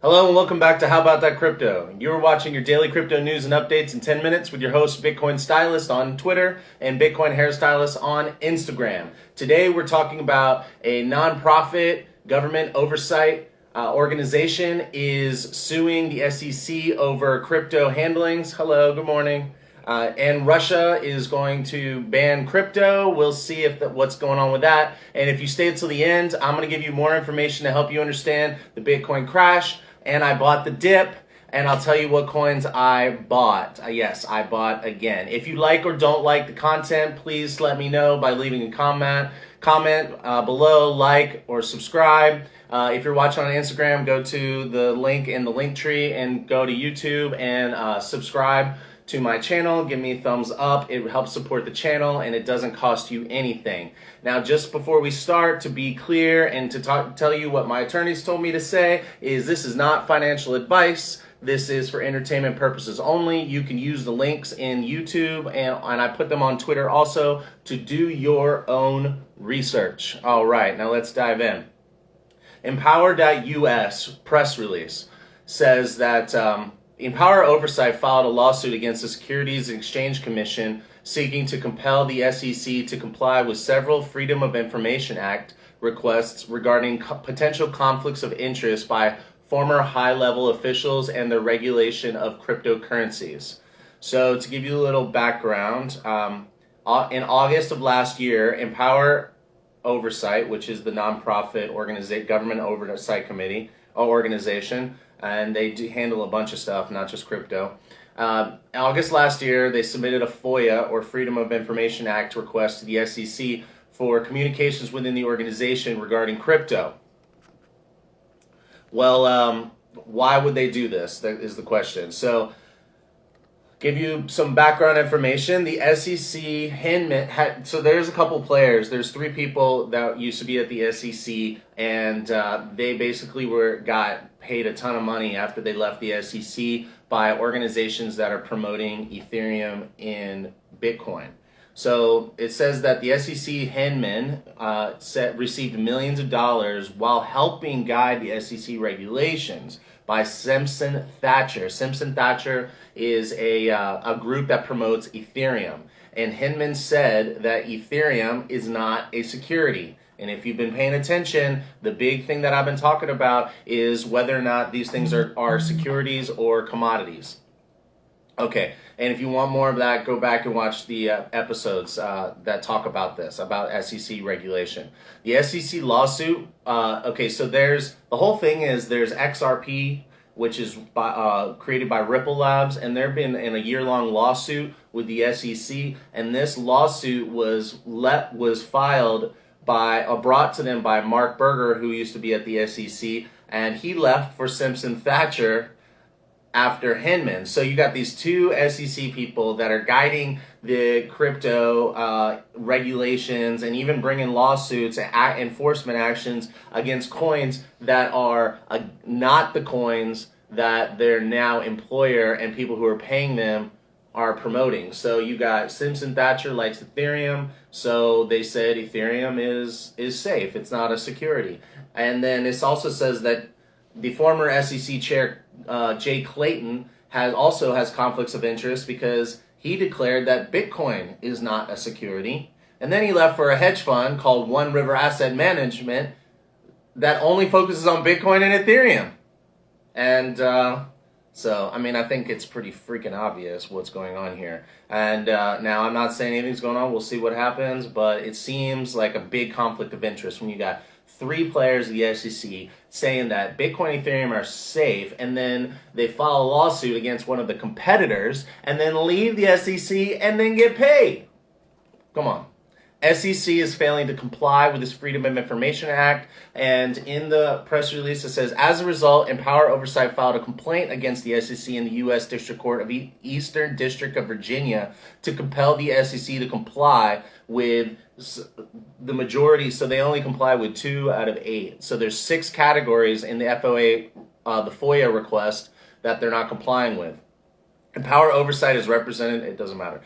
Hello and welcome back to How About That Crypto. You're watching your daily crypto news and updates in 10 minutes with your host, Bitcoin Stylist on Twitter and Bitcoin Hairstylist on Instagram. Today we're talking about a nonprofit government oversight organization is suing the SEC over crypto handlings. Hello, good morning. And Russia is going to ban crypto. We'll see what's going on with that. And if you stay until the end, I'm going to give you more information to help you understand the Bitcoin crash. And I bought the dip, and I'll tell you what coins I bought. Yes, I bought again. If you like or don't like the content, please let me know by leaving a comment below, like or subscribe. If you're watching on Instagram, go to the link in the link tree and go to YouTube and subscribe to my channel. Give me a thumbs up. It helps support the channel and it doesn't cost you anything. Now, just before we start, to be clear and to tell you what my attorneys told me to say is this is not financial advice. This is for entertainment purposes only. You can use the links in YouTube and I put them on Twitter also to do your own research. All right, now let's dive in. Empower.us press release says that Empower Oversight filed a lawsuit against the Securities and Exchange Commission seeking to compel the SEC to comply with several Freedom of Information Act requests regarding potential conflicts of interest by former high-level officials and the regulation of cryptocurrencies. So to give you a little background, in August of last year, Empower Oversight, which is the nonprofit government oversight committee organization, and they do handle a bunch of stuff, not just crypto. August last year, they submitted a FOIA, or Freedom of Information Act, request to the SEC for communications within the organization regarding crypto. Well, why would they do this? That is the question. So, give you some background information. The SEC so there's a couple players. There's three people that used to be at the SEC, and they basically got paid a ton of money after they left the SEC by organizations that are promoting Ethereum in Bitcoin. So it says that the SEC Hinman received millions of dollars while helping guide the SEC regulations by Simpson Thacher. Simpson Thacher is a group that promotes Ethereum. And Hinman said that Ethereum is not a security. And if you've been paying attention, the big thing that I've been talking about is whether or not these things are securities or commodities. Okay, and if you want more of that, go back and watch the episodes that talk about this, about SEC regulation. The SEC lawsuit, so the whole thing is there's XRP, which is created by Ripple Labs, and they've been in a year-long lawsuit with the SEC, and this lawsuit was brought to them by Mark Berger, who used to be at the SEC, and he left for Simpson Thacher after Hinman. So you got these two SEC people that are guiding the crypto regulations and even bringing lawsuits and enforcement actions against coins that are not the coins that their now employer and people who are paying them are promoting. So you got Simpson Thacher likes Ethereum, so they said Ethereum is safe. It's not a security. And then this also says that the former SEC chair Jay Clayton has conflicts of interest because he declared that Bitcoin is not a security. And then he left for a hedge fund called One River Asset Management that only focuses on Bitcoin and Ethereum. And I think it's pretty freaking obvious what's going on here. And now I'm not saying anything's going on. We'll see what happens. But it seems like a big conflict of interest when you got three players of the SEC saying that Bitcoin and Ethereum are safe, and then they file a lawsuit against one of the competitors and then leave the SEC and then get paid. Come on. SEC is failing to comply with this Freedom of Information Act, and in the press release it says, as a result, Empower Oversight filed a complaint against the SEC in the U.S. District Court of the Eastern District of Virginia to compel the SEC to comply with the majority, so they only comply with 2 out of 8. So there's 6 categories in the FOA, the FOIA request that they're not complying with. Empower Oversight is represented, it doesn't matter.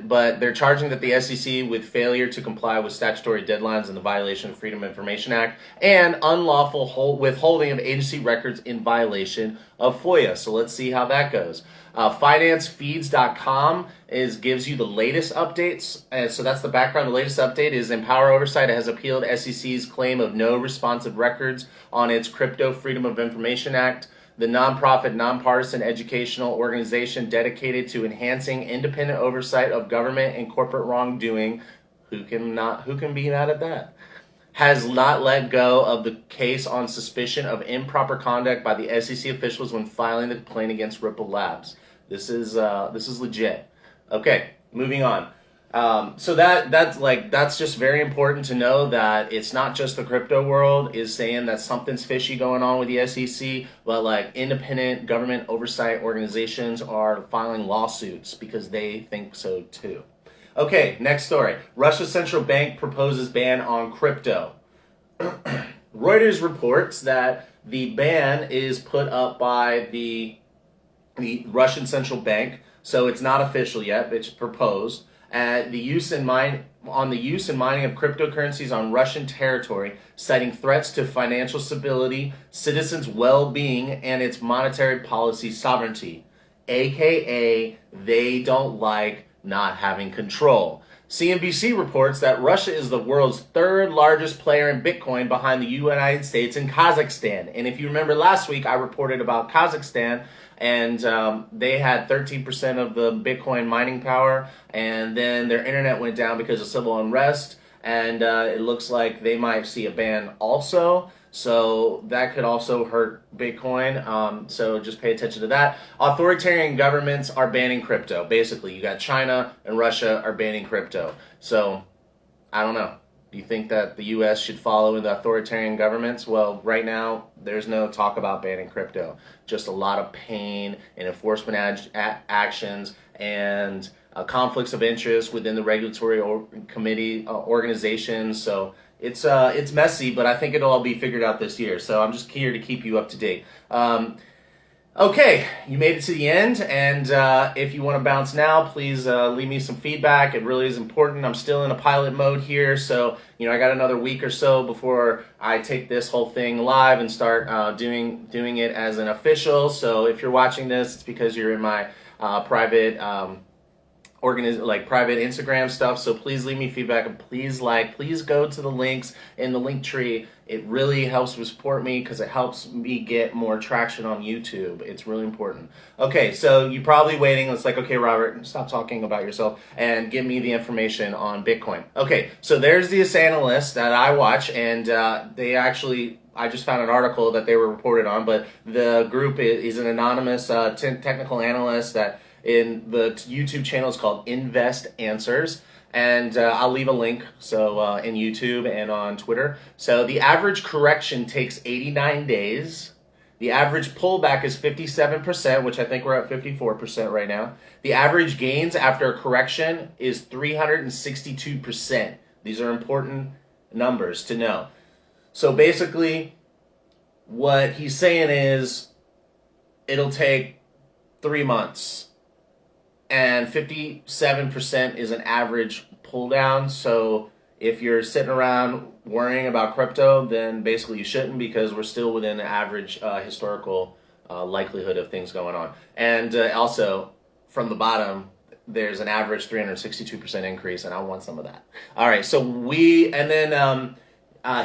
But they're charging that the SEC with failure to comply with statutory deadlines in the violation of Freedom of Information Act and unlawful withholding of agency records in violation of FOIA. So let's see how that goes. FinanceFeeds.com gives you the latest updates. And so that's the background. The latest update is Empower Oversight has appealed SEC's claim of no responsive records on its Crypto Freedom of Information Act. The nonprofit, nonpartisan educational organization dedicated to enhancing independent oversight of government and corporate wrongdoing, who can be mad at that, has not let go of the case on suspicion of improper conduct by the SEC officials when filing the complaint against Ripple Labs. This is legit. Okay, moving on. So that's just very important to know that it's not just the crypto world is saying that something's fishy going on with the SEC, but like independent government oversight organizations are filing lawsuits because they think so too. Okay, next story. Russia's central bank proposes ban on crypto. Reuters reports that the ban is put up by the Russian central bank, so it's not official yet, it's proposed. The use and mining of cryptocurrencies on Russian territory, citing threats to financial stability, citizens' well-being, and its monetary policy sovereignty, aka they don't like not having control. CNBC reports that Russia is the world's third largest player in Bitcoin behind the United States and Kazakhstan. And if you remember last week, I reported about Kazakhstan, and they had 13% of the Bitcoin mining power, and then their internet went down because of civil unrest, and it looks like they might see a ban also. So that could also hurt Bitcoin. So just pay attention to that. Authoritarian governments are banning crypto. Basically, you got China and Russia are banning crypto. So I don't know. Do you think that the U.S. should follow in the authoritarian governments? Well, right now, there's no talk about banning crypto. Just a lot of pain and enforcement actions and conflicts of interest within the regulatory committee organizations. So it's messy, but I think it'll all be figured out this year. So I'm just here to keep you up to date. Okay, you made it to the end, and if you want to bounce now, please leave me some feedback. It really is important. I'm still in a pilot mode here, so I got another week or so before I take this whole thing live and start doing it as an official. So if you're watching this, it's because you're in my private private Instagram stuff. So please leave me feedback and please go to the links in the link tree. It really helps support me because it helps me get more traction on YouTube. It's really important. Okay, so you're probably waiting. It's like, okay, Robert, stop talking about yourself and give me the information on Bitcoin. Okay, so there's this analyst that I watch, and I just found an article that they were reported on, but the group is an anonymous technical analyst that in the YouTube channel is called Invest Answers. And I'll leave a link in YouTube and on Twitter. So the average correction takes 89 days. The average pullback is 57%, which I think we're at 54% right now. The average gains after a correction is 362%. These are important numbers to know. So basically, what he's saying is it'll take 3 months. And 57% is an average pull down. So if you're sitting around worrying about crypto, then basically you shouldn't, because we're still within the average historical likelihood of things going on. And also, from the bottom, there's an average 362% increase, and I want some of that. All right, so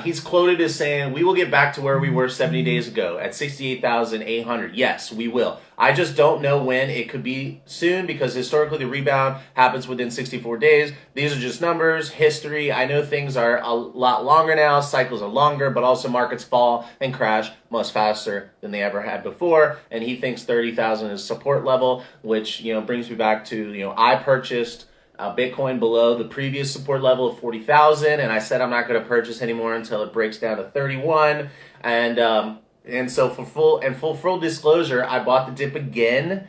he's quoted as saying, we will get back to where we were 70 days ago at 68,800. Yes, we will. I just don't know when. It could be soon, because historically the rebound happens within 64 days. These are just numbers, history. I know things are a lot longer now. Cycles are longer, but also markets fall and crash much faster than they ever had before. And he thinks 30,000 is support level, which brings me back to I purchased Bitcoin below the previous support level of 40,000, and I said I'm not going to purchase anymore until it breaks down to 31. And And so for full disclosure, I bought the dip again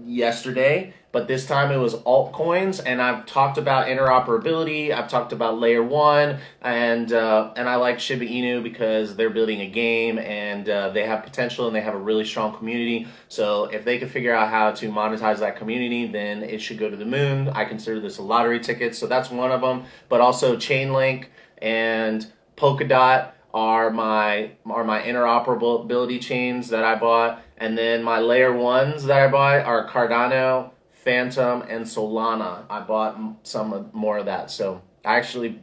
yesterday, but this time it was altcoins, and I've talked about interoperability. I've talked about layer one, and I like Shiba Inu because they're building a game, and they have potential, and they have a really strong community. So if they could figure out how to monetize that community, then it should go to the moon. I consider this a lottery ticket, so that's one of them. But also Chainlink and Polkadot are my interoperability chains that I bought, and then my layer ones that I bought are Cardano, Phantom, and Solana. I bought some more of that, so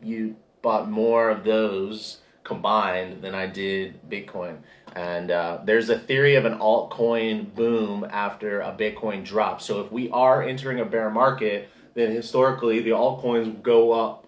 you bought more of those combined than I did Bitcoin. And there's a theory of an altcoin boom after a Bitcoin drop. So if we are entering a bear market, then historically the altcoins go up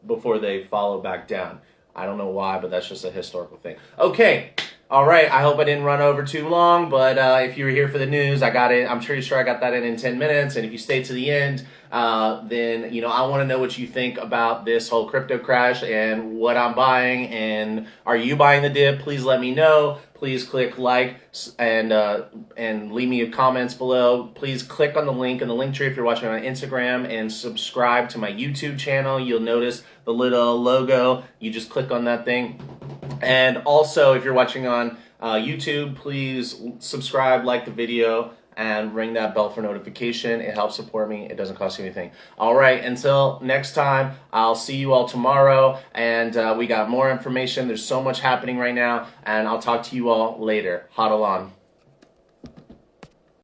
before they follow back down. I don't know why, but that's just a historical thing. Okay, all right. I hope I didn't run over too long, but if you were here for the news, I got it. I'm pretty sure I got that in 10 minutes. And if you stay to the end, then I want to know what you think about this whole crypto crash and what I'm buying. And are you buying the dip? Please let me know. Please click like and leave me comments below. Please click on the link in the link tree if you're watching on Instagram, and subscribe to my YouTube channel. You'll notice the little logo. You just click on that thing. And also, if you're watching on YouTube, please subscribe, like the video, and ring that bell for notification. It helps support me. It doesn't cost you anything. All right, until next time, I'll see you all tomorrow. And we got more information. There's so much happening right now. And I'll talk to you all later. Hodl on.